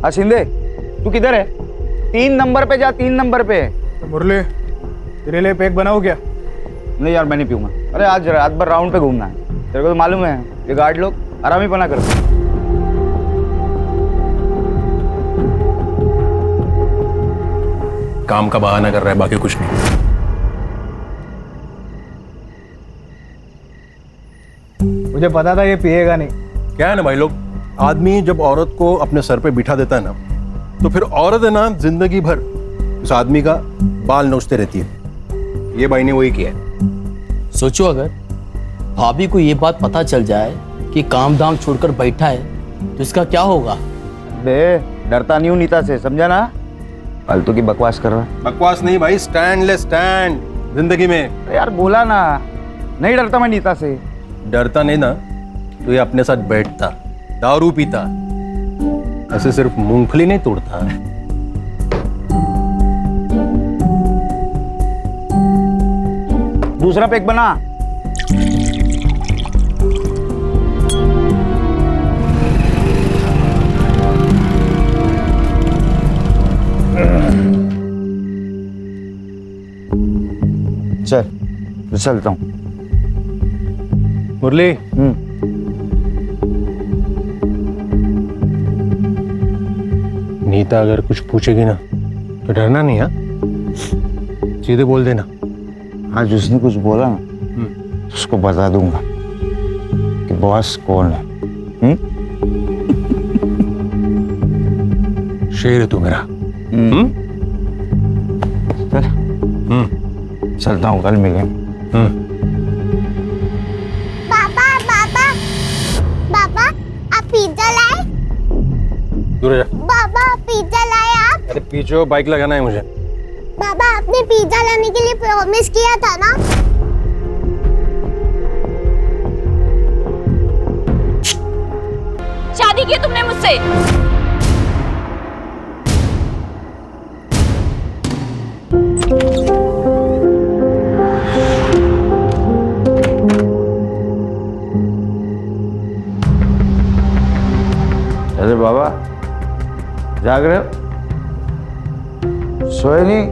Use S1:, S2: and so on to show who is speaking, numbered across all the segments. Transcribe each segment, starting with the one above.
S1: हाँ शिंदे, तू किधर है? 3 नंबर पे जा, 3 नंबर पे।
S2: तो मुरली, तेरे लिए पैक बनाऊं क्या?
S1: नहीं यार, मैं नहीं पीऊंगा। अरे आज रात भर राउंड पे घूमना है, तेरे को तो मालूम है ये गार्ड लोग आराम ही पना करते हैं।
S3: काम का बहाना कर रहा है, बाकी कुछ नहीं।
S2: मुझे पता था ये पिएगा नहीं।
S3: क्या है ना भाई लोग, आदमी जब औरत को अपने सर पे बिठा देता है ना, तो फिर औरत है ना जिंदगी भर उस आदमी का बाल नोचते रहती है। ये भाई ने वही किया है।
S4: सोचो अगर भाभी को ये बात पता चल जाए कि काम धाम छोड़कर बैठा है तो इसका क्या होगा?
S1: बे डरता नहीं हूँ नीता से, समझा ना? फालतू की बकवास कर रहा है।
S3: बकवास नहीं भाई, स्टैंड ले स्टैंड जिंदगी में।
S1: अरे यार बोला ना, नहीं डरता मैं नीता से।
S3: डरता नहीं ना तो ये अपने साथ बैठता, दारू पीता, ऐसे सिर्फ मूंगफली नहीं तोड़ता।
S1: दूसरा पैक बना। चल चलता हूँ।
S3: मुरली, नीता अगर कुछ पूछेगी ना तो डरना नहीं। हाँ, सीधे बोल देना।
S1: आज उसने कुछ बोला ना, उसको बता दूंगा कि बॉस कौन है।
S3: शेर है तू मेरा।
S1: चलता हूँ, कल मिलेंगे।
S5: पापा आप पिज्जा लाए?
S3: दूर जा।
S5: पापा पिज्जा लाए आप?
S3: अरे पीछे बाइक लगाना है मुझे।
S5: पापा आपने पिज्जा लाने के लिए प्रॉमिस किया था ना?
S6: शादी की तुमने मुझसे?
S1: अरे बाबा जाग रहे हो? सोए नहीं?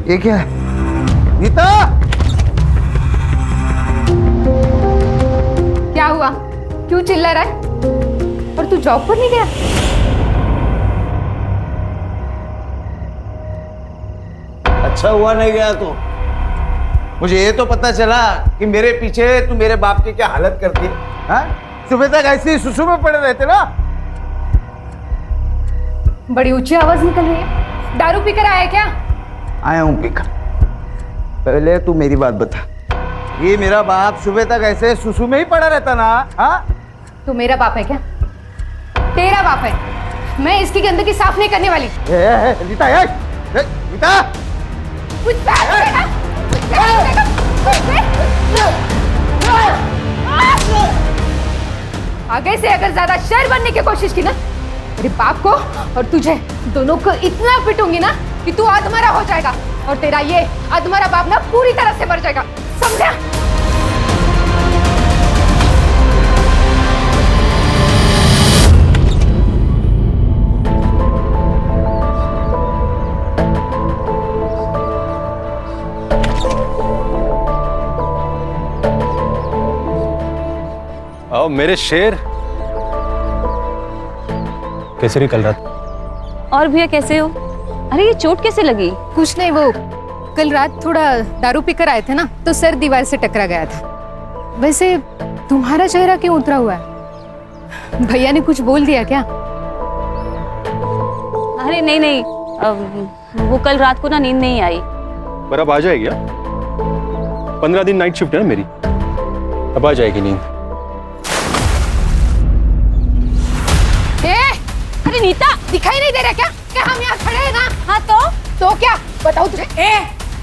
S1: ये क्या है? नीता!
S7: क्या हुआ? क्यों चिल्ला रहा है? और तू जॉब पर नहीं गया?
S1: अच्छा हुआ नहीं गया तो। मुझे ये तो पता चला कि मेरे पीछे तू मेरे बाप की क्या हालत करती है। हाँ? सुबह तक ऐसे ही सुसु में पड़े रहते ना।
S7: बड़ी ऊंची आवाज निकल रही है। दारू पीकर आया है क्या?
S1: आया हूं पीकर। पहले तू मेरी बात बता, ये मेरा बाप सुबह तक ऐसे सुसु में ही पड़ा रहता ना? हाँ?
S7: तू मेरा बाप है क्या? तेरा बाप है। मैं इसकी गंदगी साफ नहीं करने वाली।
S1: नीता, नीता!
S7: कुछ आगे से अगर ज्यादा शेर बनने की कोशिश की ना, मेरे बाप को और तुझे दोनों को इतना पिटूंगी ना कि तू अधमरा हो जाएगा और तेरा ये अधमरा बाप ना पूरी तरह से मर जाएगा, समझा?
S3: आओ मेरे शेर। कैसे रही कल रात?
S6: और भैया कैसे हो? अरे ये चोट कैसे लगी?
S7: कुछ नहीं, वो कल रात थोड़ा दारू पीकर आए थे ना, तो सर दीवार से टकरा गया था। वैसे तुम्हारा चेहरा क्यों उतरा हुआ है? भैया ने कुछ बोल दिया क्या?
S6: अरे नहीं नहीं, वो कल रात को ना नींद नहीं आई।
S3: पर अब आ जाएगी। 15 दिन नाइट शिफ्ट है ना मेरी, अब आ जाएगी नींद।
S7: अरे नीता, दिखाई नहीं दे रहा क्या कि हम यहाँ खड़े हैं ना? हाँ तो क्या बताऊँ तुझे?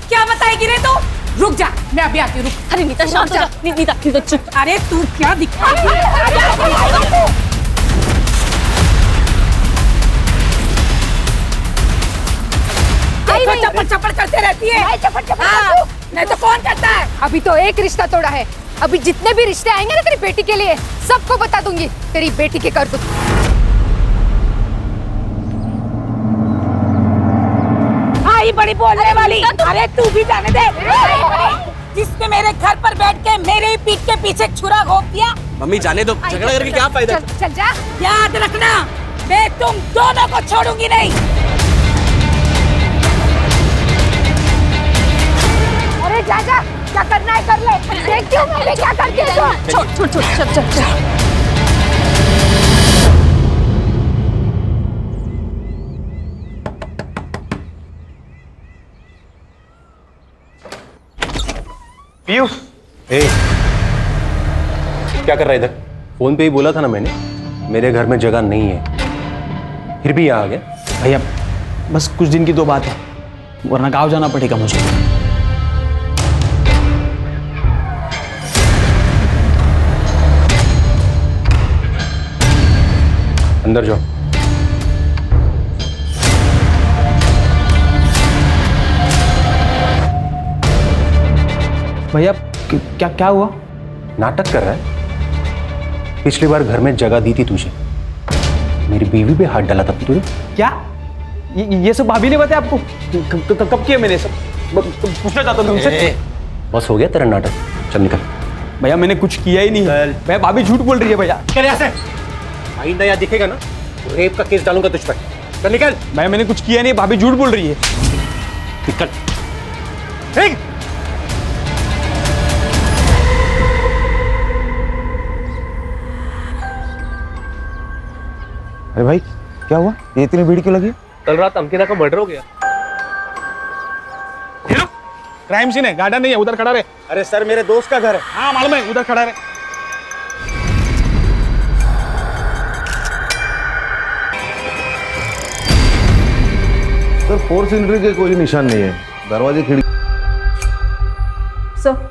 S8: क्या बताएगी रे तू? रुक जा, मैं अभी आती हूँ। रुक।
S6: अरे नीता शांत हो जा। नीता चुप।
S8: अरे तू क्या दिखाएगी? चप्पड़ चप्पड़ करते रहती है।
S7: चप्पड़
S8: नहीं तो कौन करता है?
S7: अभी तो एक रिश्ता तोड़ा है, अभी जितने भी रिश्ते आएंगे ना तेरी बेटी के लिए सबको बता दूंगी तेरी बेटी के करतूत।
S8: आई बड़ी बोलने वाली, अरे तू भी जाने दे। जिसने मेरे घर पर बैठ के मेरे ही पीठ के पीछे छुरा घोंप दिया।
S4: मम्मी जाने दो, झगड़ा करके क्या फायदा?
S7: चल जा।
S8: याद रखना, मैं तुम दोनों को छोड़ूंगी नहीं।
S7: अरे जा जा, क्या करना है कर ले, देखती हूँ मैं क्या करती हूँ। छोड़ छोड़ छोड़, चल चल चल।
S3: पीयू, क्या कर रहा है इधर? फोन पे ही बोला था ना मैंने, मेरे घर में जगह नहीं है, फिर भी यहाँ आ गया।
S4: भैया बस कुछ दिन की तो बात है, वरना गाँव जाना पड़ेगा मुझे।
S3: अंदर जाओ।
S4: भैया क्या क्या हुआ?
S3: नाटक कर रहा है। पिछली बार घर में जगह दी थी तुझे, मेरी बीवी पे हाथ डाला था तुझे।
S4: क्या ये सब भाभी ने बताया आपको? कब किया मैंने सब? पूछना चाहता हूँ तुमसे।
S3: बस हो गया तेरा नाटक, चल निकल।
S4: भैया मैंने कुछ किया ही नहीं है। भैया भाभी झूठ बोल रही है भैया।
S3: निकल यहाँ से, आइंदा यहाँ दिखेगा ना तो रेप का केस डालूंगा तुझ पर। चल निकल।
S4: भैया मैंने कुछ किया नहीं, भाभी झूठ बोल रही है।
S3: निकल। ठीक।
S1: अरे भाई क्या हुआ, ये इतनी भीड़ क्यों लगी?
S4: कल रात अंकिता का मर्डर हो गया।
S2: क्राइम सीन है, गार्डन नहीं है, उधर खड़ा रहे।
S1: अरे सर मेरे दोस्त का घर है।
S2: हाँ मालूम है, उधर खड़ा रहे।
S1: सर फोर्स एंट्री के कोई निशान नहीं है, दरवाजे खिड़की।
S9: सर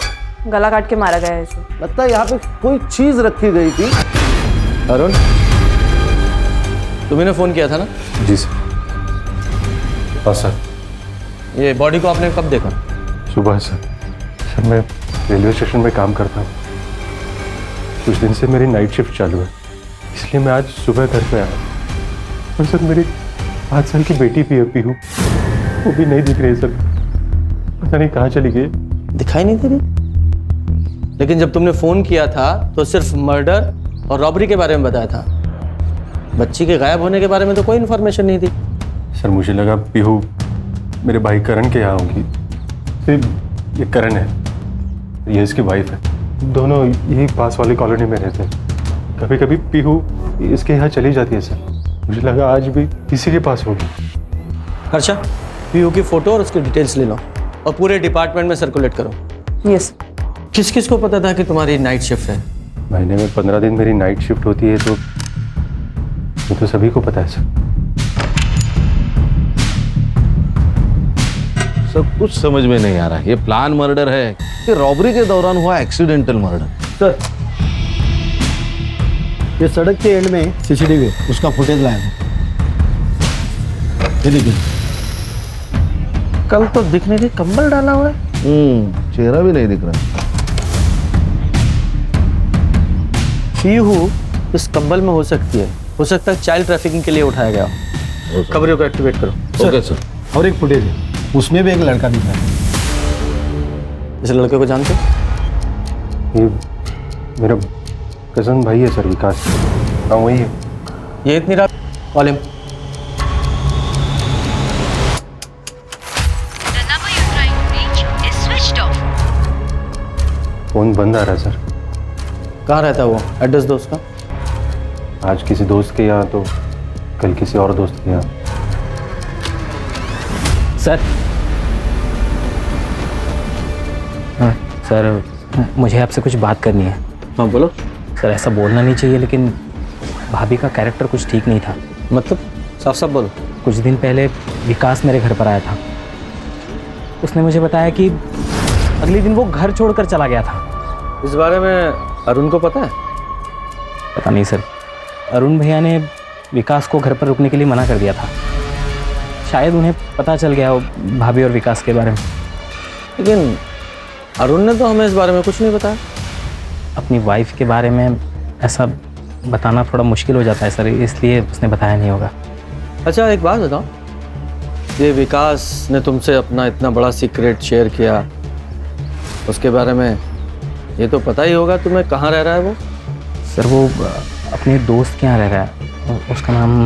S9: गला काट के मारा गया है इसे।
S1: लगता है यहाँ पे कोई चीज रखी गई थी।
S4: अरुण तुम्ही ने फोन किया था ना?
S3: जी सर। हाँ सर।
S4: ये बॉडी को आपने कब देखा?
S3: सुबह सर। सर मैं रेलवे स्टेशन में काम करता हूँ, कुछ दिन से मेरी नाइट शिफ्ट चालू है, इसलिए मैं आज सुबह घर पे आया। और सर मेरी 5 साल की बेटी पीहू, वो भी नहीं दिख रही सर, पता नहीं कहाँ चली गई।
S4: दिखाई नहीं दे रही? लेकिन जब तुमने फोन किया था तो सिर्फ मर्डर और रॉबरी के बारे में बताया था, बच्ची के गायब होने के बारे में तो कोई इन्फॉर्मेशन नहीं थी।
S3: सर मुझे लगा पीहू मेरे भाई करण के यहाँ होगी। फिर ये करण है, ये इसकी वाइफ है, दोनों यही पास वाली कॉलोनी में रहते हैं। कभी कभी पीहू इसके यहाँ चली जाती है सर, मुझे लगा आज भी किसी के पास होगी।
S4: हर्षा पीयू की फोटो और उसकी डिटेल्स ले लो और पूरे डिपार्टमेंट में सर्कुलेट करो।
S9: यस।
S4: किस किस को पता था कि तुम्हारी नाइट शिफ्ट है?
S3: महीने में 15 दिन मेरी नाइट शिफ्ट होती है, तो ये तो सभी को पता है सर।
S10: सब कुछ समझ में नहीं आ रहा है, ये प्लान मर्डर है कि रॉबरी के दौरान हुआ एक्सीडेंटल मर्डर?
S2: सर ये सड़क के एंड में सीसीटीवी, उसका फुटेज लाया हूं। ये देखिए,
S4: कल तो दिखने के कंबल डाला हुआ है।
S10: चेहरा भी नहीं दिख रहा।
S4: पीहू इस कंबल में हो सकती है, हो सकता है चाइल्ड ट्रैफिकिंग के लिए उठाया गया हो। खबरों को एक्टिवेट करो।
S10: Okay sir.
S2: और एक फुटेज है, उसमें भी एक लड़का दिख रहा है।
S4: इस लड़के को जानते हो?
S3: ये मेरा कजन भाई है सर, विकास। हाँ वही है।
S4: ये इतनी रात कॉल
S3: फोन बंद आ रहा है सर।
S4: कहाँ रहता है वो? एड्रेस दो उसका।
S3: आज किसी दोस्त के यहाँ, तो कल किसी और दोस्त के यहाँ।
S11: सर हाँ सर, मुझे आपसे कुछ बात करनी है।
S4: हाँ बोलो।
S11: सर ऐसा बोलना नहीं चाहिए, लेकिन भाभी का कैरेक्टर कुछ ठीक नहीं था।
S4: मतलब साफ साफ बोलो।
S11: कुछ दिन पहले विकास मेरे घर पर आया था, उसने मुझे बताया कि अगले दिन वो घर छोड़कर चला गया था।
S4: इस बारे में अरुण को पता है?
S11: पता नहीं सर, अरुण भैया ने विकास को घर पर रुकने के लिए मना कर दिया था। शायद उन्हें पता चल गया हो भाभी और विकास के बारे में।
S4: लेकिन अरुण ने तो हमें इस बारे में कुछ नहीं बताया।
S11: अपनी वाइफ के बारे में ऐसा बताना थोड़ा मुश्किल हो जाता है सर, इसलिए उसने बताया नहीं होगा।
S4: अच्छा एक बात बताओ, ये विकास ने तुमसे अपना इतना बड़ा सीक्रेट शेयर किया, उसके बारे में ये तो पता ही होगा तुम्हें कहाँ रह रहा है वो?
S11: सर वो अपने दोस्त के यहाँ रह रहा है, उसका नाम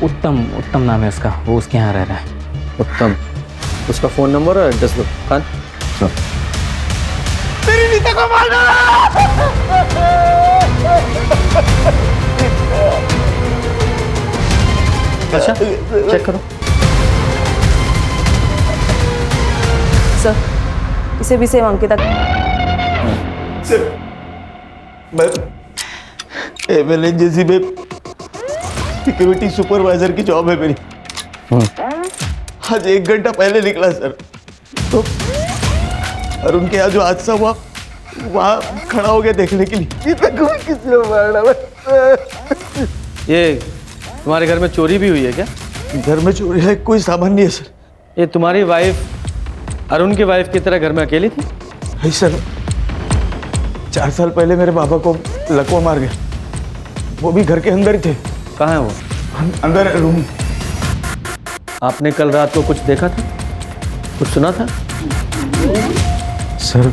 S11: उत्तम नाम है उसका, वो उसके यहाँ रह रहा है।
S4: उत्तम, उसका फ़ोन नंबर और एड्रेस दो। खान
S1: मेरी नीता को मार डाला।
S4: अच्छा चेक करो।
S9: सर इसे भी सेम अंकिता।
S1: सर मैं एमएलएनजेसी में सिक्योरिटी सुपरवाइजर की जॉब है मेरी। आज 1 घंटा पहले निकला सर, तो और उनके यहाँ जो हादसा हुआ वहाँ खड़ा हो गया देखने के लिए। किसने मार डाला?
S4: ये तुम्हारे घर में चोरी भी हुई है क्या?
S1: घर में चोरी है, कोई सामान नहीं है सर।
S4: ये तुम्हारी वाइफ अरुण की वाइफ की तरह घर में अकेली थी?
S1: नहीं सर, 4 साल पहले मेरे बाबा को लकवा मार गया, वो भी घर के अंदर ही थे।
S4: कहाँ है वो?
S1: अंदर रूम।
S4: आपने कल रात को कुछ देखा था, कुछ सुना था?
S1: सर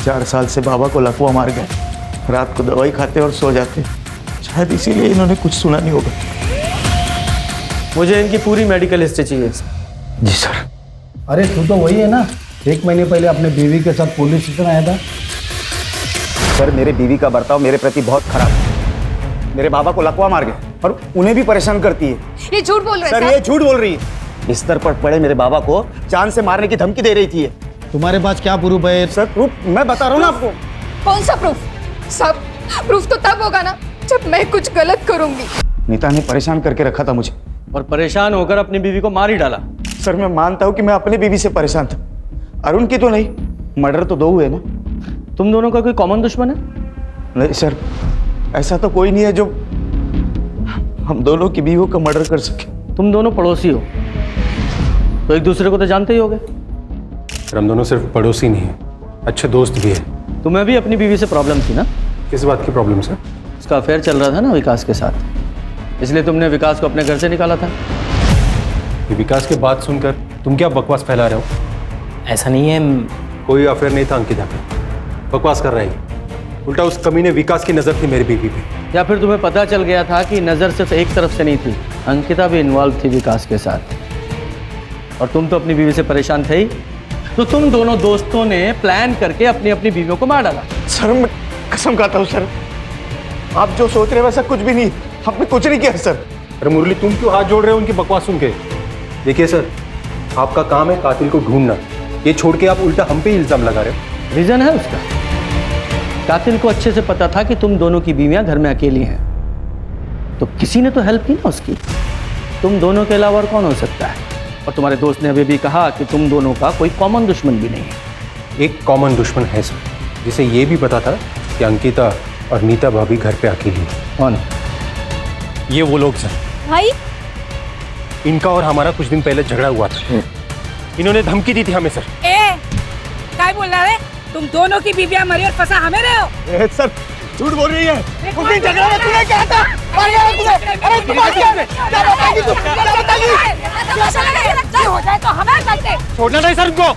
S1: 4 साल से बाबा को लकवा मार गया, रात को दवाई खाते और सो जाते, शायद इसीलिए इन्होंने कुछ सुना नहीं होगा।
S4: मुझे इनकी पूरी मेडिकल हिस्ट्री चाहिए।
S1: जी सर।
S2: अरे तू तो वही है ना, 1 महीने पहले अपने बीवी के साथ पुलिस स्टेशन आया था।
S12: सर मेरे बीवी का बर्ताव मेरे प्रति बहुत खराब है। मेरे बाबा को लकवा मार गया और उन्हें भी परेशान करती है।
S7: ये झूठ बोल रहे हैं
S12: सर, ये झूठ बोल रही है। बिस्तर पर पड़े मेरे बाबा को चांद से मारने की धमकी दे रही थी।
S2: तुम्हारे पास क्या प्रूफ है?
S12: सर प्रूफ मैं बता रहा हूँ ना आपको।
S7: कौन सा प्रूफ? सब प्रूफ तो तब होगा ना जब मैं कुछ गलत करूंगी।
S12: नीता ने परेशान करके रखा था मुझे,
S4: और परेशान होकर अपनी बीवी को मार ही डाला।
S1: सर मैं मानता हूँ कि मैं अपनी बीवी से परेशान था, अरुण की तो नहीं। मर्डर तो 2 हुए ना।
S4: तुम दोनों का कोई कॉमन दुश्मन है?
S1: नहीं सर, ऐसा तो कोई नहीं है जो हम दोनों की बीवियों का मर्डर कर सके।
S4: तुम दोनों पड़ोसी हो तो एक दूसरे को तो जानते ही होगे।
S3: सर हम दोनों सिर्फ पड़ोसी नहीं हैं, अच्छे दोस्त भी हैं।
S4: तुम्हें भी अपनी बीवी से प्रॉब्लम थी ना?
S3: किस बात की प्रॉब्लम सर?
S4: उसका अफेयर चल रहा था ना विकास के साथ, इसलिए तुमने विकास को अपने घर से निकाला था।
S3: ये विकास की बात सुनकर तुम क्या बकवास फैला रहे हो?
S11: ऐसा नहीं है,
S3: कोई अफेयर नहीं था अंकिता पे, बकवास कर रहा है। उल्टा उस कमीने विकास की नज़र थी मेरी बीवी पे।
S4: या फिर तुम्हें पता चल गया था कि नज़र सिर्फ एक तरफ से नहीं थी, अंकिता भी इन्वॉल्व थी विकास के साथ, और तुम तो अपनी बीवी से परेशान थे ही, तो तुम दोनों दोस्तों ने प्लान करके अपनी अपनी बीवियों को मार डाला।
S1: सर मैं कसम खाता हूँ सर, आप जो सोच रहे हैं वैसा कुछ भी नहीं, हमने कुछ नहीं किया सर।
S3: अरे मुरली तुम क्यों हाथ जोड़ रहे हो उनकी बकवास सुन के? देखिए सर, आपका काम है कातिल को ढूंढना, ये छोड़ के आप उल्टा हम पे ही इल्जाम लगा रहे हो।
S4: रीजन है उसका, कातिल को अच्छे से पता था कि तुम दोनों की बीवियां घर में अकेली हैं, तो किसी ने तो हेल्प की ना उसकी। तुम दोनों के अलावा और कौन हो सकता है? और तुम्हारे दोस्त ने अभी भी कहा कि तुम दोनों का कोई कॉमन दुश्मन भी नहीं है।
S3: एक कॉमन दुश्मन है सर, जिसे ये भी पता था कि अंकिता और नीता भाभी घर पे अकेली है।
S4: कौन?
S3: ये वो लोग सर।
S8: भाई
S3: इनका और हमारा कुछ दिन पहले झगड़ा हुआ था, इन्होंने धमकी दी थी हमें सर।
S8: क्या बोल रहा है? तुम दोनों की बीवियां मरी और फंसा हमें रहे हो?
S1: सर झूठ बोल रही है। उस दिन झगड़ा में तूने क्या था? मार गया तुझे। अरे तू मार गया। क्या बताएगी तू? क्या बताएगी?
S8: हो जाए तो हमें करते।
S3: छोड़ना नहीं सर उनको।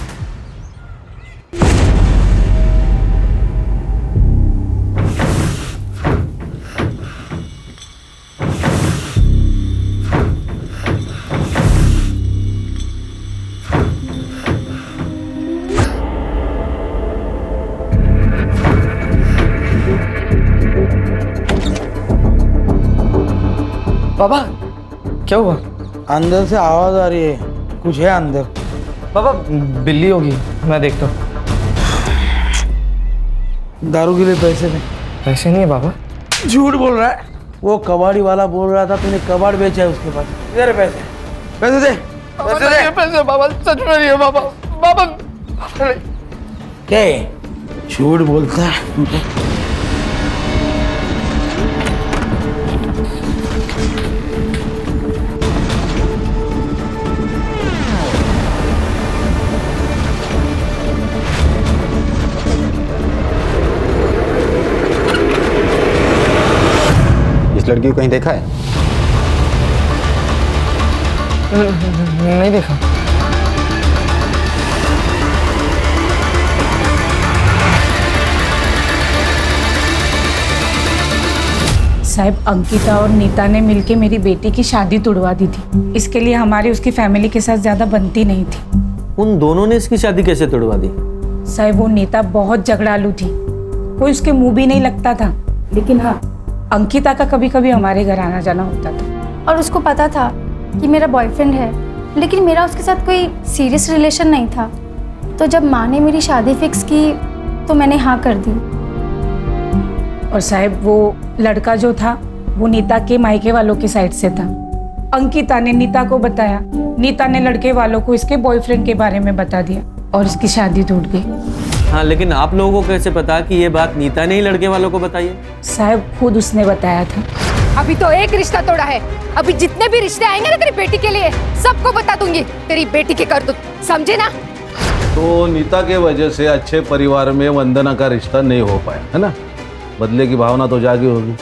S1: बाबा
S4: क्या हुआ?
S1: अंदर से आवाज आ रही है, कुछ है अंदर।
S4: बाबा बिल्ली होगी, मैं देखता हूँ।
S1: दारू के लिए पैसे नहीं।
S4: पैसे नहीं है बाबा।
S1: झूठ बोल रहा है। वो कबाड़ी वाला बोल रहा था तूने कबाड़ बेचा है उसके पास। तेरे पैसे पैसे दे, पैसे दे। पैसे बाबा सच में नहीं है बाबा। बाबा क्या है? झूठ बोलता है।
S12: इस लड़की को कहीं देखा है?
S1: नहीं देखा।
S8: साहब, अंकिता और नीता ने मिलके मेरी बेटी की शादी तुड़वा दी थी। इसके लिए हमारी उसकी फैमिली के साथ ज्यादा बनती नहीं थी।
S4: उन दोनों ने इसकी शादी कैसे तोड़वा दी?
S8: साहब, वो नीता बहुत झगड़ालू थी, कोई उसके मुंह भी नहीं लगता था। लेकिन हाँ, अंकिता का कभी कभी हमारे घर आना जाना होता था।
S5: और उसको पता था कि मेरा बॉयफ्रेंड है, लेकिन मेरा उसके साथ कोई सीरियस रिलेशन नहीं था। तो जब माँ ने मेरी शादी फिक्स की तो मैंने हाँ कर दी।
S8: और साहब, वो लड़का जो था वो नीता के मायके वालों की साइड से था। अंकिता ने नीता को बताया, नीता ने लड़के वालों को इसके बॉयफ्रेंड के बारे में बता दिया और इसकी शादी टूट गई।
S4: हाँ, लेकिन आप लोगों को कैसे पता कि ये बात नीता ने ही लड़के वालों को बताई है?
S8: साहब, खुद उसने बताया था।
S7: अभी तो एक रिश्ता तोड़ा है, अभी जितने भी रिश्ते आएंगे ना तेरी बेटी के लिए सबको बता दूंगी तेरी बेटी की करतूत, समझे ना?
S10: तो नीता के वजह से अच्छे परिवार में वंदना का रिश्ता नहीं हो पाया, है ना? बदले की भावना तो जागी होगी,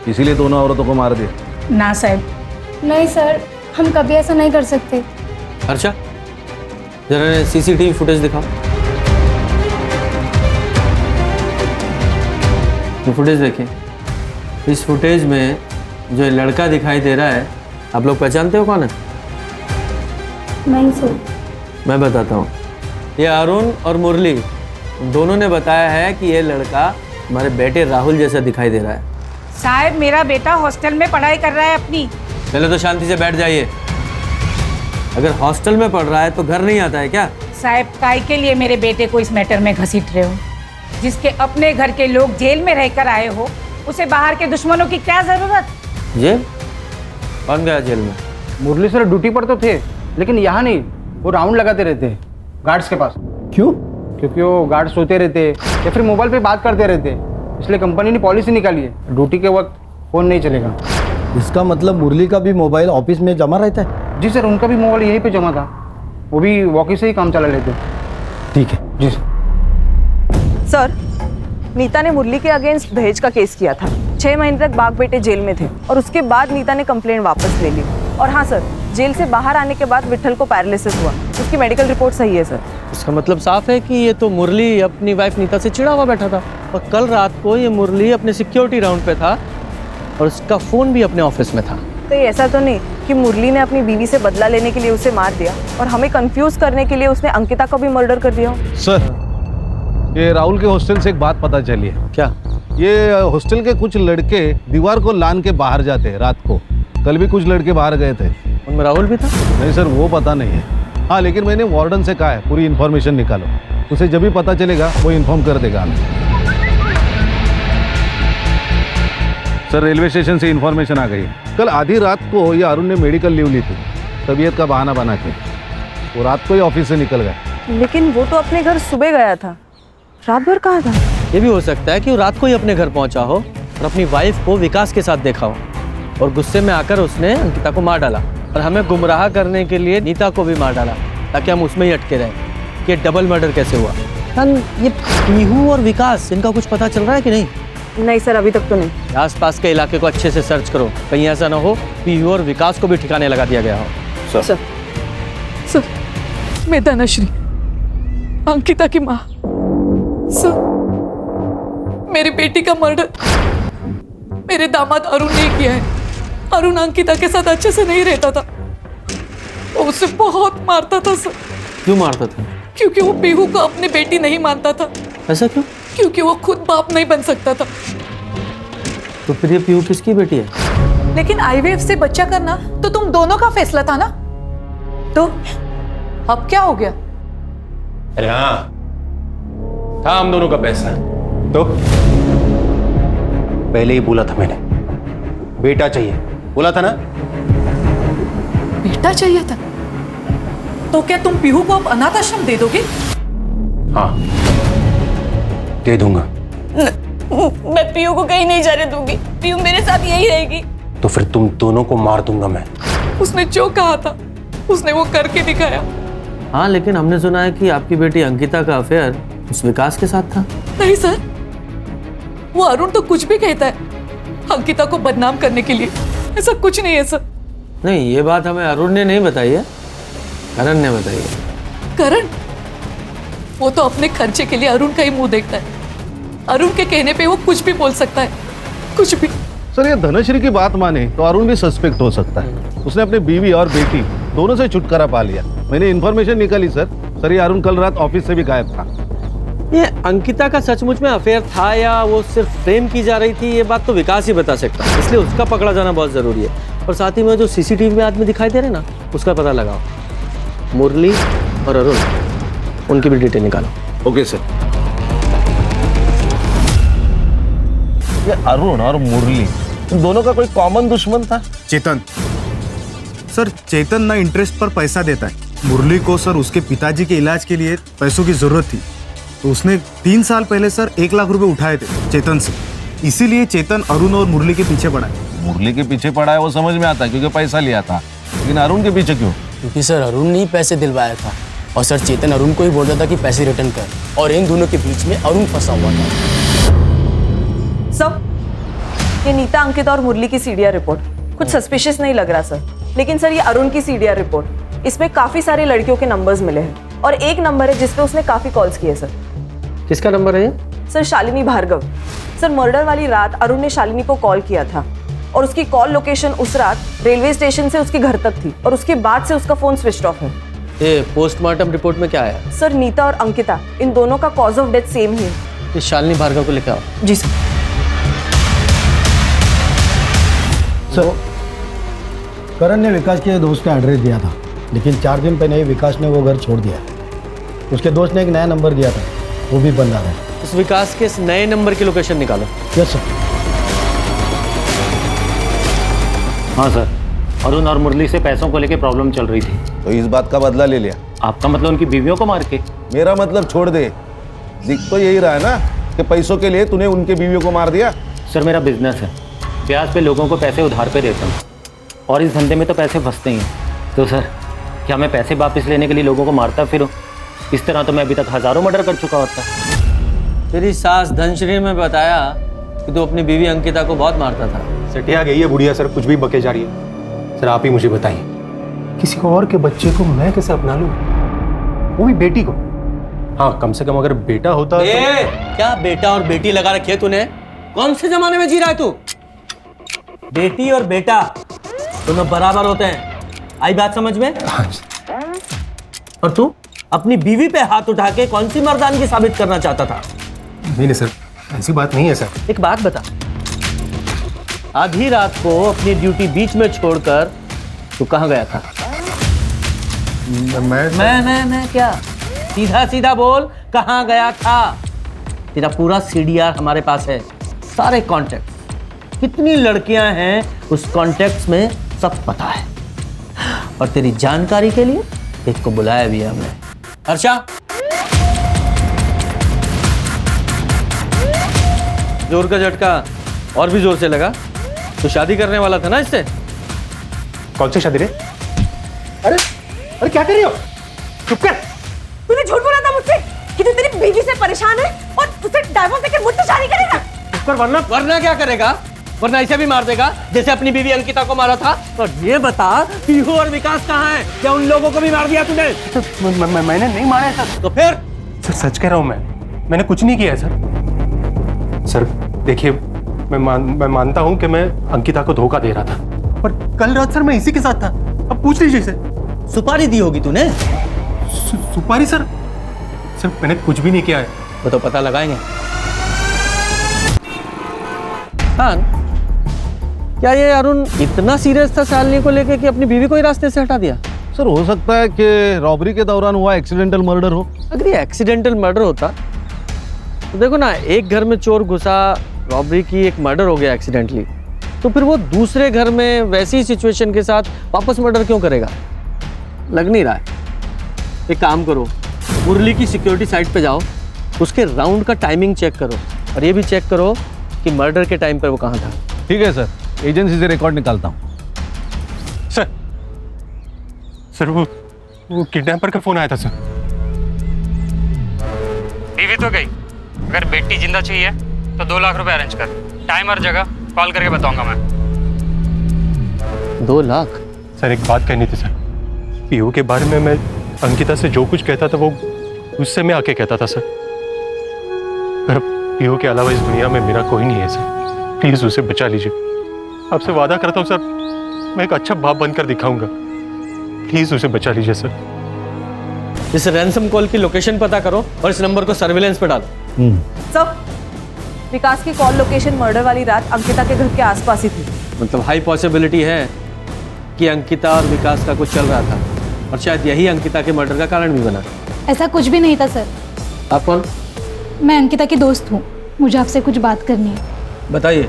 S10: इसीलिए दोनों औरतों को मार दिया।
S8: ना साहब।
S5: नहीं सर, हम कभी ऐसा नहीं कर सकते।
S4: अच्छा, जरा सीसीटीवी फुटेज दिखाओ। ये फुटेज देखिए। इस फुटेज में जो लड़का दिखाई दे रहा है, आप लोग पहचानते हो कौन है?
S5: नहीं सर।
S4: मैं बताता हूँ। ये अरुण और मुरली दोनों ने बताया है कि ये लड़का हमारे बेटे राहुल जैसा दिखाई दे रहा है।
S8: साहब, मेरा बेटा हॉस्टल में पढ़ाई कर रहा है अपनी।
S4: पहले तो शांति से बैठ जाइए। अगर हॉस्टल में पढ़ रहा है तो घर नहीं आता है क्या?
S8: साहब, काय के लिए मेरे बेटे को इस मैटर में घसीट रहे हो? जिसके अपने घर के लोग जेल में रहकर आए हो, उसे बाहर के दुश्मनों की क्या जरूरत?
S4: जेल? कौन गया जेल में?
S1: मुरली सर ड्यूटी पर तो थे, लेकिन यहाँ नहीं, वो राउंड लगाते रहते गार्ड्स के पास।
S2: क्यों?
S1: क्योंकि वो गार्ड सोते रहते या फिर मोबाइल पे बात करते रहते, इसलिए कंपनी ने पॉलिसी निकाली है ड्यूटी के वक्त फोन नहीं चलेगा।
S2: इसका मतलब मुरली का भी मोबाइल ऑफिस में जमा रहता है?
S1: जी सर, उनका भी मोबाइल यहीं पे जमा था, वो भी वॉकी से ही काम चला लेते।
S2: ठीक है
S1: जी
S9: सर, नीता ने मुरली के अगेंस्ट दहेज का केस किया था। 6 महीने तक बाग बेटे जेल में थे और उसके बाद नीता ने कंप्लेंट वापस ले ली। और हाँ सर, जेल से बाहर आने के बाद विट्ठल को पैरालिसिस हुआ। उसकी मेडिकल रिपोर्ट सही है सर।
S4: इसका मतलब साफ है कि ये तो मुरली अपनी वाइफ नीता से चिढ़ा हुआ बैठा था, और कल रात को ये मुरली अपने सिक्योरिटी राउंड पे था और उसका फ़ोन भी अपने ऑफिस में था।
S9: तो ये ऐसा तो नहीं कि मुरली ने अपनी बीवी से बदला लेने के लिए उसे मार दिया और हमें कंफ्यूज करने के लिए उसने अंकिता को भी मर्डर कर दिया हो?
S10: सर, ये राहुल के हॉस्टल से एक बात पता चली है।
S4: क्या?
S10: ये हॉस्टल के कुछ लड़के दीवार को लान के बाहर जाते हैं रात को। कल भी कुछ लड़के बाहर गए थे।
S4: उनमें राहुल भी था?
S10: नहीं सर, वो पता नहीं है। हाँ, लेकिन मैंने वार्डन से कहा है पूरी इन्फॉर्मेशन निकालो, उसे जब भी पता चलेगा वो इन्फॉर्म कर देगा हमें। सर, रेलवे स्टेशन से इन्फॉर्मेशन आ गई है। कल आधी रात को ये अरुण ने मेडिकल लीव ली थी, तबीयत का बहाना बना के वो रात को ही ऑफिस से निकल गया।
S9: लेकिन वो तो अपने घर सुबह गया था, रात भर कहाँ था?
S4: ये भी हो सकता है कि वो रात को ही अपने घर पहुंचा हो और अपनी वाइफ को विकास के साथ देखा हो और गुस्से में आकर उसने अंकिता को मार डाला और हमें गुमराह करने के लिए नीता को भी मार डाला, ताकि हम उसमें ही अटके रहें कि डबल मर्डर कैसे हुआ। ये पीहू और विकास, इनका कुछ पता चल रहा है कि नहीं?
S9: नहीं सर, अभी तक तो नहीं।
S4: आसपास के इलाके को अच्छे से सर्च करो, कहीं ऐसा ना हो पीहू और विकास को भी ठिकाने लगा दिया गया हो।
S8: सर, मैं धनश्री, अंकिता की माँ। सर, मेरी बेटी का मर्डर मेरे दामाद अरुण ने किया है। अरुण अंकिता के साथ अच्छे से नहीं रहता था, वो उसे बहुत मारता था सर।
S4: क्यों मारता था?
S8: क्योंकि वो पीहू को अपनी बेटी नहीं मानता था।
S4: ऐसा क्यों?
S8: क्योंकि वो खुद बाप नहीं बन सकता था।
S4: तो फिर ये पीहू किसकी बेटी है?
S8: लेकिन आईवीएफ से बच्चा करना तो तुम दोनों का फैसला था ना, तो अब क्या हो गया?
S3: अरे हाँ, था हम दोनों का फैसला। तो पहले ही बोला था मैंने, बेटा चाहिए, बोला था ना।
S8: बेटा चाहिए था? तो क्या तुम पीहू को अब अनाथ आश्रम दे दोगे?
S3: हाँ, दे दूंगा।
S9: मैं पीहू को कहीं नहीं जाने दूंगी, पीहू मेरे साथ यही रहेगी।
S3: तो फिर तुम दोनों को मार दूंगा मैं।
S8: उसने जो कहा था उसने वो करके दिखाया।
S4: हाँ, लेकिन हमने सुना है कि आपकी बेटी अंकिता का अफेयर उस विकास के साथ था।
S8: नहीं सर, वो अरुण तो कुछ भी कहता है, अंकिता को बदनाम करने के लिए। ऐसा कुछ नहीं है सर।
S4: नहीं, ये बात हमें अरुण ने नहीं बताई है, करण ने बताई है।
S8: करण? वो तो अपने खर्चे के लिए अरुण का ही मुंह देखता है। अरुण के कहने पे वो कुछ भी बोल सकता है, कुछ भी।
S10: सर ये धनश्री की बात माने तो अरुण भी सस्पेक्ट हो सकता है। उसने अपनी बीवी और बेटी दोनों से छुटकारा पा लिया। मैंने इन्फॉर्मेशन निकाली सर ये अरुण कल रात ऑफिस से भी गायब था।
S4: ये अंकिता का सचमुच में अफेयर था या वो सिर्फ प्रेम की जा रही थी, ये बात तो विकास ही बता सकता है, इसलिए उसका पकड़ा जाना बहुत जरूरी है। और साथ ही में जो सीसीटीवी में आदमी दिखाई दे रहे ना, उसका पता लगाओ। मुरली और अरुण, उनकी भी डिटेल निकालो।
S10: Okay sir. ये अरुण और मुरली, इन दोनों का कोई कॉमन दुश्मन था?
S12: चेतन सर, चेतन ना इंटरेस्ट पर पैसा देता है। मुरली को सर उसके पिताजी के इलाज के लिए पैसों की जरूरत थी, तो उसने 3 साल पहले सर 1 लाख रुपए उठाए थे चेतन से। इसीलिए चेतन अरुण और मुरली के पीछे पड़ा है।
S10: मुरली के पीछे पड़ा है वो समझ में आता है क्योंकि पैसा लिया था, लेकिन अरुण के पीछे क्यों?
S13: क्योंकि सर अरुण ने ही पैसे दिलवाया था और सर चेतन अरुण को ही बोलता था कि पैसे रिटर्न कर, और इन दोनों के बीच में अरुण फंसा हुआ था।
S9: सर, ये नीता, अंकिता और मुरली की सीडीआर रिपोर्ट कुछ सस्पिशियस नहीं लग रहा सर, लेकिन सर ये अरुण की सीडीआर रिपोर्ट, इसमें काफी सारे लड़कियों के नंबर्स मिले हैं और एक नंबर है जिसपे उसने काफी कॉल्स किए सर।
S4: किसका नंबर है ये?
S9: Sir Shalini Bhargav. Sir murder वाली रात अरुण ने शालिनी को कॉल किया था और उसकी कॉल लोकेशन उस रात रेलवे स्टेशन से उसके घर तक थी और उसके बाद से उसका फोन स्विच ऑफ है।
S4: ये पोस्टमार्टम रिपोर्ट में क्या आया?
S9: सर नीता और अंकिता, इन दोनों का कॉज ऑफ डेथ सेम ही है।
S4: ये शालिनी भार्गव को लेकर आओ।
S9: जी सर।
S2: सर, करण ने विकास के दोस्त का एड्रेस दिया था, लेकिन 4 दिन पहले ही विकास ने वो घर छोड़ दिया। उसके दोस्त ने एक नया नंबर दिया था, वो भी बंद आ रहा है।
S4: इस विकास के इस नए नंबर की लोकेशन निकालो।
S2: Yes sir.
S11: हाँ सर, अरुण और मुरली से पैसों को लेके प्रॉब्लम चल रही थी।
S10: तो इस बात का बदला ले लिया?
S11: आपका मतलब उनकी बीवियों को मार के?
S10: मेरा मतलब छोड़ दे, दिख तो यही रहा है ना कि पैसों के लिए तूने उनके बीवियों को मार दिया।
S11: सर मेरा बिजनेस है, ब्याज पे लोगों को पैसे उधार पे देता हूँ और इस धंधे में तो पैसे फंसते ही हैं। तो सर क्या मैं पैसे वापस लेने के लिए लोगों को मारता फिरूं? इस तरह तो मैं अभी तक हजारों मर्डर कर चुका होता।
S4: तेरी सास धनश्री में बताया कि तू अपनी बीवी अंकिता को बहुत मारता था।
S3: सटिया गई है बुढ़िया सर, कुछ भी बके जा रही है। सर आप ही मुझे बताइए, किसी और के बच्चे को मैं कैसे अपना लूं, वो भी बेटी को? हाँ, कम से कम अगर बेटा होता तो...
S4: क्या बेटा और बेटी लगा रखी है तूने? कौन से जमाने में जी रहा है तू? बेटी और बेटा दोनों बराबर होते हैं, आई बात समझ में? और तू अपनी बीवी पे हाथ उठा के कौन सी मर्दानगी साबित करना चाहता था?
S3: नहीं सर, ऐसी बात नहीं है सर।
S4: एक बात बता, आधी रात को अपनी ड्यूटी बीच में छोड़कर तू कहाँ गया था? मैं क्या? सीधा सीधा बोल, कहाँ गया था? तेरा पूरा सीडीआर हमारे पास है, सारे कॉन्टेक्ट, कितनी लड़कियां हैं उस कॉन्टेक्ट में सब पता है। और तेरी जानकारी के लिए एक को बुलाया भी है हमने। हर्षा, जोर का झटका और भी जोर से लगा। तो शादी करने वाला था ना इससे?
S3: कौन सी शादी रे? अरे क्या कर रही हो? चुप कर।
S9: तूने झूठ बोला था मुझसे कि तू तेरी बीवी से परेशान है और उसे डाइवोर्स देकर मुझसे शादी करेगा।
S4: चुप कर, वरना क्या करेगा? वरना इसे भी मार देगा जैसे अपनी बीवी अंकिता को मारा था। और ये बता, पीहू और विकास कहाँ हैं? क्या उन लोगों को भी मार दिया तूने?
S3: मैंने नहीं मारा है सर।
S4: तो फिर?
S3: सर सच कह रहा हूँ, मैंने कुछ नहीं किया है सर। सर देखिए, मैं मानता हूँ कि मैं अंकिता को धोखा दे रहा था, पर कल रात सर मैं इसी के साथ था। अब पूछ लीजिए इसे।
S4: सुपारी दी होगी तूने?
S3: सुपारी सर मैंने कुछ भी नहीं किया है।
S4: वो तो पता लगाएंगे। हाँ, क्या ये अरुण इतना सीरियस था शालिनी को लेके कि अपनी बीवी को ही रास्ते से हटा दिया?
S10: सर हो सकता है कि रॉबरी के दौरान हुआ एक्सीडेंटल मर्डर हो।
S4: अगर ये एक्सीडेंटल मर्डर होता तो देखो ना, एक घर में चोर घुसा, रॉबरी की, एक मर्डर हो गया एक्सीडेंटली, तो फिर वो दूसरे घर में वैसी सिचुएशन के साथ वापस मर्डर क्यों करेगा? लग नहीं रहा है। एक काम करो, मुरली की सिक्योरिटी साइट पे जाओ, उसके राउंड का टाइमिंग चेक करो और ये भी चेक करो कि मर्डर के टाइम पर वो कहाँ था।
S10: ठीक है सर, एजेंसी से रिकॉर्ड निकालता हूँ।
S3: सर वो किडनैपर का फोन आया था सर।
S14: बीवी तो गई, अगर बेटी जिंदा चाहिए तो 2 लाख रुपए अरेंज कर। टाइम और जगह
S11: कॉल करके बताऊंगा मैं।
S4: 2 लाख?
S3: सर एक बात कहनी थी सर, पीयू के बारे में मैं अंकिता से जो कुछ कहता था वो उससे मैं आके कहता था सर। पर पीयू के अलावा इस दुनिया में मेरा कोई नहीं है सर, प्लीज उसे बचा लीजिए। आपसे वादा करता हूँ सर, मैं एक अच्छा बाप बनकर दिखाऊंगा, प्लीज उसे बचा लीजिए सर।
S4: इस रैंसम कॉल की लोकेशन पता करो और इस नंबर को सर्विलेंस पे डालो।
S9: सब विकास की कॉल लोकेशन मर्डर वाली रात अंकिता के घर के आसपास ही थी।
S4: मतलब हाई पॉसिबिलिटी है कि अंकिता और विकास का कुछ चल रहा था और शायद यही अंकिता के मर्डर का कारण भी बना।
S5: ऐसा कुछ भी नहीं था सर।
S4: आप कौन?
S5: मैं अंकिता की दोस्त हूँ, मुझे आपसे कुछ बात करनी है।
S4: बताइए।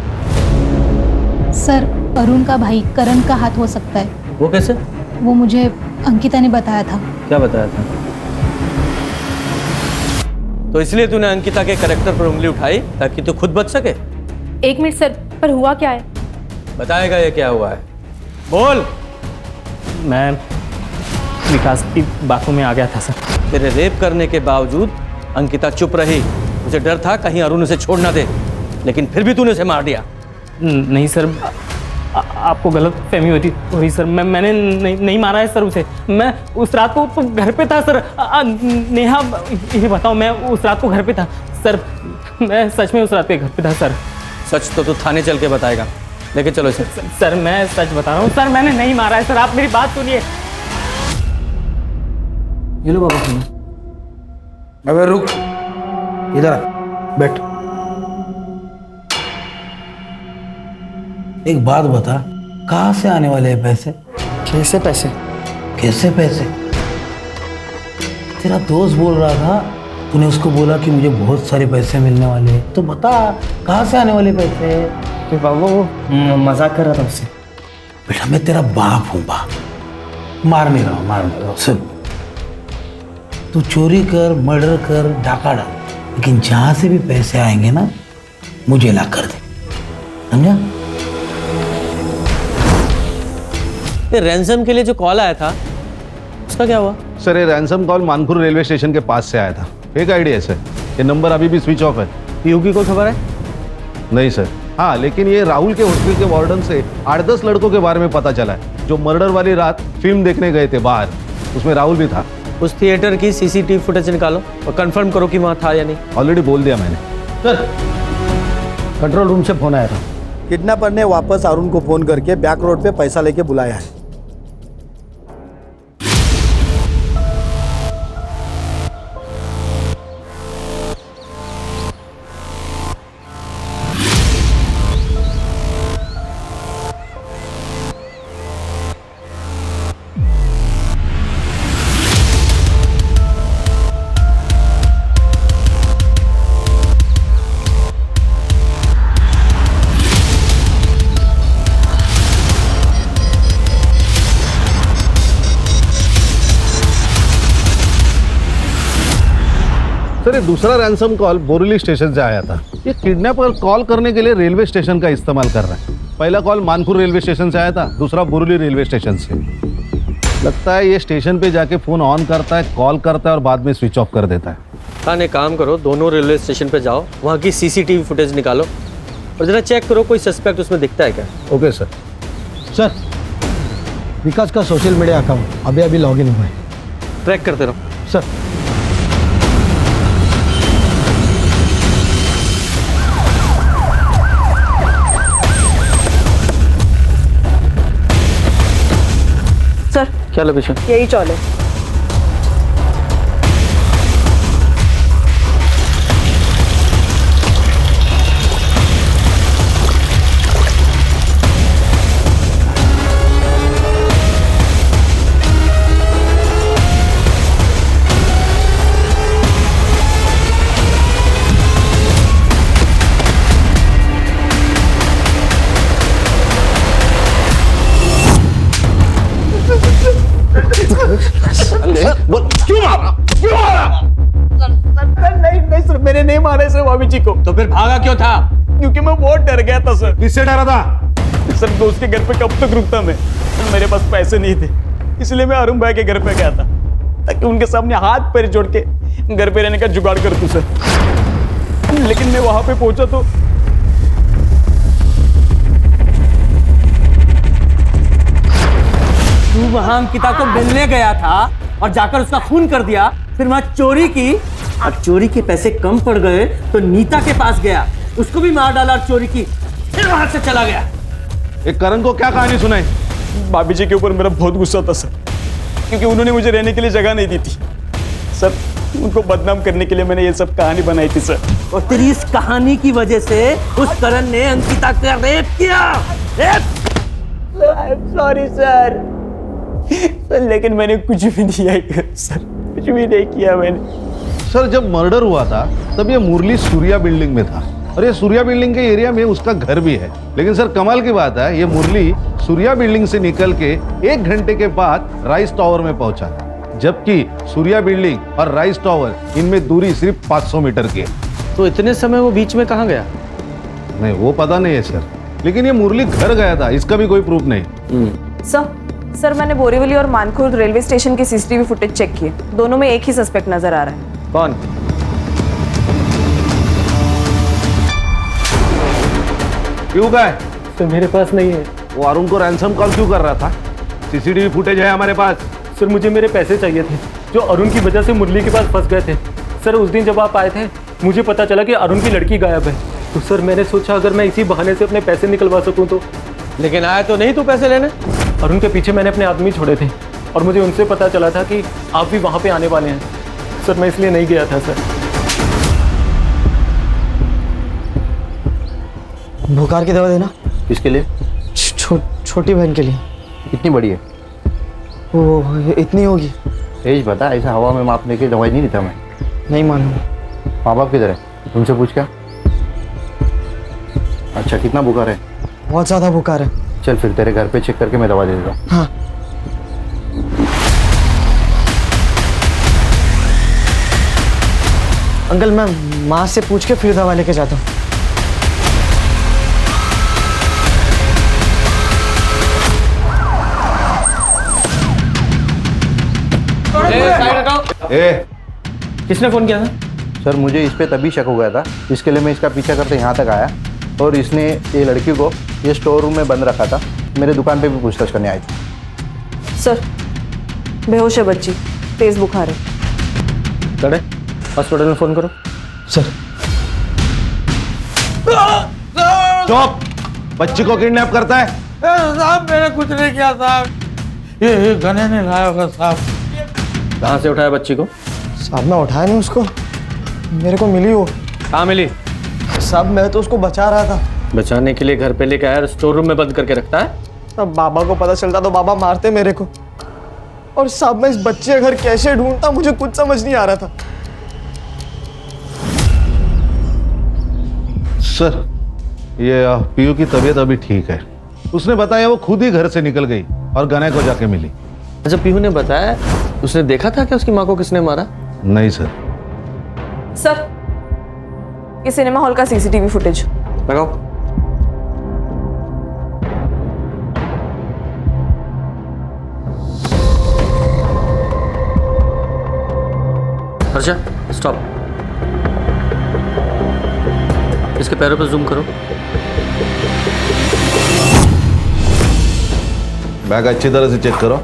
S5: सर, अरुण का भाई करण का हाथ हो सकता है।
S4: वो कैसे?
S5: वो मुझे अंकिता ने बताया था।
S4: क्या बताया था? तो इसलिए तूने अंकिता के कैरेक्टर पर उंगली उठाई ताकि तू खुद बच सके?
S5: 1 मिनट सर, पर हुआ क्या है?
S4: बताएगा ये क्या हुआ है, बोल।
S11: मैं विकास की बातों में आ गया था सर।
S4: तेरे रेप करने के बावजूद अंकिता चुप रही। मुझे डर था कहीं अरुण उसे छोड़ ना दे, लेकिन फिर भी तूने उसे मार दिया।
S11: नहीं सर, आपको गलत फहमी हो रही सर। मैंने नहीं मारा है सर उसे। मैं उस रात को तो घर पे था सर। नेहा, ये बताओ, मैं उस रात को घर पे था सर। मैं सच में उस रात पे घर पे था सर।
S4: सच तो तू थाने चल के बताएगा, लेके चलो इसे।
S11: सर मैं सच बता रहा हूँ सर, मैंने नहीं मारा है सर। आप मेरी बात सुनिए।
S4: ये लो बाबा सुनो।
S1: अबे रुक, इधर आ, बैठ। एक बात बता, कहाँ से आने वाले हैं पैसे?
S13: कैसे पैसे?
S1: कैसे पैसे? तेरा दोस्त बोल रहा था, तूने उसको बोला कि मुझे बहुत सारे पैसे मिलने वाले हैं, तो बता कहाँ से आने वाले पैसे?
S13: तो बाबा वो मजाक कर रहा था उससे।
S1: बेटा मैं तेरा बाप हूँ, बाप। मार नहीं रहा हूँ। सुन, तू चोरी कर, मर्डर कर, डाका डाल, लेकिन जहाँ से भी पैसे आएंगे ना, मुझे ला कर दे, समझा?
S4: ये रैंसम के लिए जो कॉल आया था उसका क्या हुआ?
S10: सर ये ransom call Manpur railway station के पास से आया था। फेक आईडी है सर, ये नंबर अभी भी स्विच ऑफ है।
S4: पीयू की कोई खबर है?
S10: नहीं सर। हाँ, लेकिन ये राहुल के हॉस्टल के वार्डन से 8-10 लड़कों के बारे में पता चला है जो मर्डर वाली रात फिल्म देखने गए थे बाहर। उसमें राहुल भी था।
S4: उस थिएटर की सीसीटीवी फुटेज निकालो और कंफर्म करो कि वहाँ था या नहीं।
S10: ऑलरेडी बोल दिया मैंने।
S2: सर, कंट्रोल रूम से फोन आया था। किडनैपर ने वापस अरुण को फोन करके बैक रोड पे पैसा लेके बुलाया है।
S10: सर ये दूसरा रैंसम कॉल बोरीली स्टेशन से आया था। ये किडनैपर कॉल करने के लिए रेलवे स्टेशन का इस्तेमाल कर रहा है। पहला कॉल मानपुर रेलवे स्टेशन से आया था, दूसरा बोरीली रेलवे स्टेशन से। लगता है ये स्टेशन पे जाके फोन ऑन करता है, कॉल करता है और बाद में स्विच ऑफ कर देता है।
S4: हाँ, एक काम करो, दोनों रेलवे स्टेशन पे जाओ, वहाँ की सीसीटीवी फुटेज निकालो और जरा चेक करो कोई सस्पेक्ट उसमें दिखता है क्या।
S10: Okay sir.
S2: सर, विकास का सोशल मीडिया अकाउंट अभी अभी लॉग इन हुआ है।
S4: ट्रैक करते रहो।
S2: सर,
S9: सर
S4: क्या लोकेशन?
S9: यही चौले।
S11: नहीं सर, मैंने नहीं मारा सर भाभी जी को।
S4: तो फिर भागा क्यों था?
S11: क्योंकि मैं बहुत डर गया था सर।
S10: किससे डरा था?
S11: सर दोस्त के घर पे कब तक रुकता मैं? मेरे पास पैसे नहीं थे, इसलिए मैं अरुण भाई के घर पे गया था ताकि उनके सामने हाथ पैर जोड़ के घर पे रहने का जुगाड़ कर दूं सर। लेकिन मैं वहां पे पहुंचा तो
S4: तू वहां अंकिता को मिलने गया था और जाकर उसका खून कर दिया, फिर वहां चोरी की और चोरी के पैसे कम पड़ गए तो नीता के पास गया, उसको भी मार डाला और चोरी की, फिर वहां से चला गया।
S10: एक करण को क्या कहानी सुनाई?
S14: भाभी जी के ऊपर मेरा बहुत गुस्सा था सर, क्योंकि उन्होंने मुझे रहने के लिए जगह नहीं दी थी सर। उनको बदनाम करने के लिए मैंने ये सब कहानी बनाई थी सर।
S4: और तेरी इस कहानी की वजह से उस करण ने अंकिता का रेप किया।
S14: सॉरी सर, लेकिन मैंने कुछ भी नहीं किया सर, कुछ भी नहीं किया मैंने।
S10: सर जब मर्डर हुआ था तब ये मुरली सूर्या बिल्डिंग में था और ये सूर्या बिल्डिंग के एरिया में उसका घर भी है। लेकिन सर कमाल की बात है, ये मुरली सूर्या बिल्डिंग से निकल के 1 घंटे के बाद राइस टावर में पहुंचा, जबकि सूर्या बिल्डिंग और राइस टावर इनमें दूरी सिर्फ 500 मीटर की है।
S4: तो इतने समय वो बीच में कहाँ गया?
S10: नहीं वो पता नहीं है सर, लेकिन ये मुरली घर गया था, इसका भी कोई प्रूफ नहीं।
S9: सर मैंने बोरीवली और मानखुर्द रेलवे स्टेशन की सीसीटीवी फुटेज चेक किए, दोनों में एक ही सस्पेक्ट नजर आ रहा है।
S4: कौन?
S10: क्यों का है?
S11: तो मेरे पास नहीं है।
S10: वो अरुण को रैंसम कॉल क्यों कर रहा था? सीसीटीवी फुटेज है हमारे पास।
S11: सर मुझे मेरे पैसे चाहिए थे जो अरुण की वजह से मुरली के पास फंस गए थे। सर उस दिन जब आप आए थे मुझे पता चला कि अरुण की लड़की गायब है, तो सर मैंने सोचा अगर मैं इसी बहाने से अपने पैसे निकलवा सकूं तो।
S4: लेकिन आया तो नहीं तू पैसे लेने?
S11: अरुण के पीछे मैंने अपने आदमी छोड़े थे और मुझे उनसे पता चला था कि आप भी वहाँ पे आने वाले हैं सर, मैं इसलिए नहीं गया था सर।
S13: बुखार की दवा देना।
S3: किसके लिए?
S13: छोटी बहन के लिए।
S3: कितनी बड़ी है?
S13: वो इतनी होगी।
S3: तेज बता, ऐसा हवा में मापने की दवाई नहीं देता मैं।
S13: नहीं मालूम।
S3: माँ बाप किधर है? तुमसे पूछ क्या? अच्छा कितना बुखार है?
S13: बहुत ज़्यादा बुखार है।
S3: चल फिर तेरे घर पे चेक करके मैं दवा दे देता हूँ।
S13: हाँ। अंकल मैं माँ से पूछ के फिर दवा लेके जाता हूँ।
S4: किसने फोन किया था?
S3: सर मुझे इस पे तभी शक हो गया था, इसके लिए मैं इसका पीछा करते यहाँ तक आया और इसने ये लड़की को ये स्टोर रूम में बंद रखा था। मेरे दुकान पे भी पूछताछ करने आई थी।
S9: सर बेहोश है बच्ची, तेज बुखार है।
S4: चले हॉस्पिटल में फोन करो।
S13: सर
S10: चुप! बच्ची को किडनैप करता है?
S1: साहब मैंने कुछ नहीं किया साहब, ये गने ने लाया होगा साहब।
S4: कहाँ से उठाया बच्ची को?
S13: साहब मैं उठाया नहीं उसको, मेरे को मिली वो।
S4: कहाँ मिली?
S13: साहब मैं तो उसको बचा रहा था।
S4: बचाने के लिए घर पे लेके आया और स्टोर रूम में बंद करके रखता है?
S13: अब बाबा को पता चलता तो बाबा मारते मेरे को। और साहब मैं इस बच्चे का घर कैसे ढूंढता मुझे कुछ समझ नहीं आ रहा था।
S10: सर ये पीयू की तबीयत अभी ठीक है। उसने बताया वो खुद ही घर से निकल गई और गने को जाके मिली।
S4: अच्छा पीहू ने बताया, उसने देखा था कि उसकी माँ को किसने मारा?
S10: नहीं सर।
S9: सर ये सिनेमा हॉल का सीसीटीवी फुटेज
S4: लगाओ। हर्षा स्टॉप। इसके पैरों पर जूम करो।
S10: बैग अच्छी तरह से चेक करो।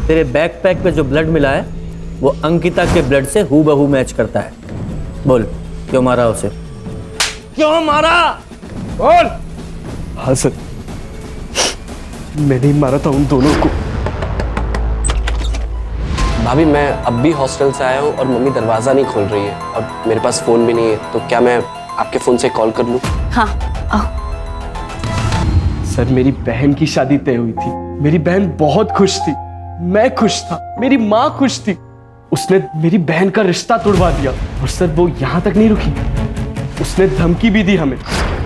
S4: तेरे बैकपैक पे जो ब्लड मिला है वो अंकिता के ब्लड से हूबहू मैच करता है। बोल क्यों मारा उसे? क्यों मारा? बोल।
S14: हाँ सर, मैंने ही मारा था उन दोनों को।
S13: भाभी मैं अब भी हॉस्टल से आया हूँ और मम्मी दरवाज़ा नहीं खोल रही है और मेरे पास फ़ोन भी नहीं है, तो क्या मैं आपके फ़ोन से कॉल कर लूँ?
S6: हाँ आओ।
S14: सर मेरी बहन की शादी तय हुई थी, मेरी बहन बहुत खुश थी, मैं खुश था, मेरी माँ खुश थी। उसने मेरी बहन का रिश्ता तोड़वा दिया और सर वो यहाँ तक नहीं रुकी, उसने धमकी भी दी हमें।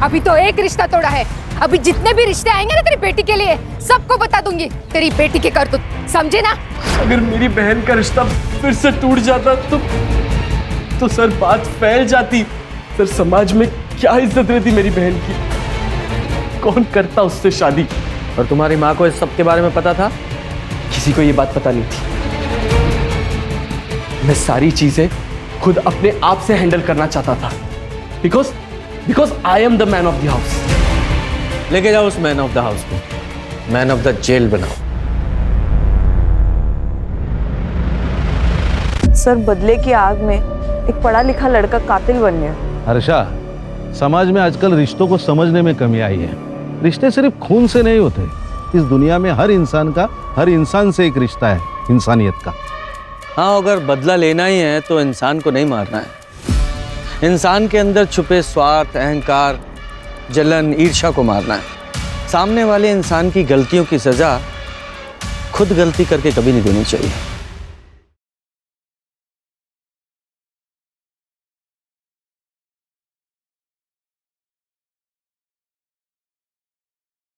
S7: अभी तो एक रिश्ता तोड़ा है, अभी जितने भी रिश्ते आएंगे ना तेरी बेटी के लिए सबको बता दूंगी तेरी बेटी के करतूत, समझे ना?
S14: अगर मेरी बहन का रिश्ता फिर से टूट जाता तो सर बात फैल जाती। सर समाज में क्या इज्जत रहती मेरी बहन की, कौन करता उससे शादी?
S4: और तुम्हारी माँ को इस सब के बारे में पता था?
S14: किसी को ये बात पता नहीं थी। मैं सारी चीजें खुद अपने आप से हैंडल करना चाहता था, because I am the man of the house.
S4: लेके जाओ उस मैन ऑफ द हाउस को, मैन ऑफ द जेल बनाओ।
S9: सर बदले की आग में एक पढ़ा लिखा लड़का कातिल बन गया।
S10: हर्षा, समाज में आजकल रिश्तों को समझने में कमी आई है। रिश्ते सिर्फ खून से नहीं होते। इस दुनिया में हर इंसान से एक रिश्ता है, इंसानियत का।
S4: हाँ, अगर बदला लेना ही है तो इंसान को नहीं मारना है। इंसान के अंदर छुपे स्वार्थ, अहंकार, जलन, ईर्ष्या को मारना है। सामने वाले इंसान की गलतियों की सजा खुद गलती करके कभी नहीं देनी चाहिए।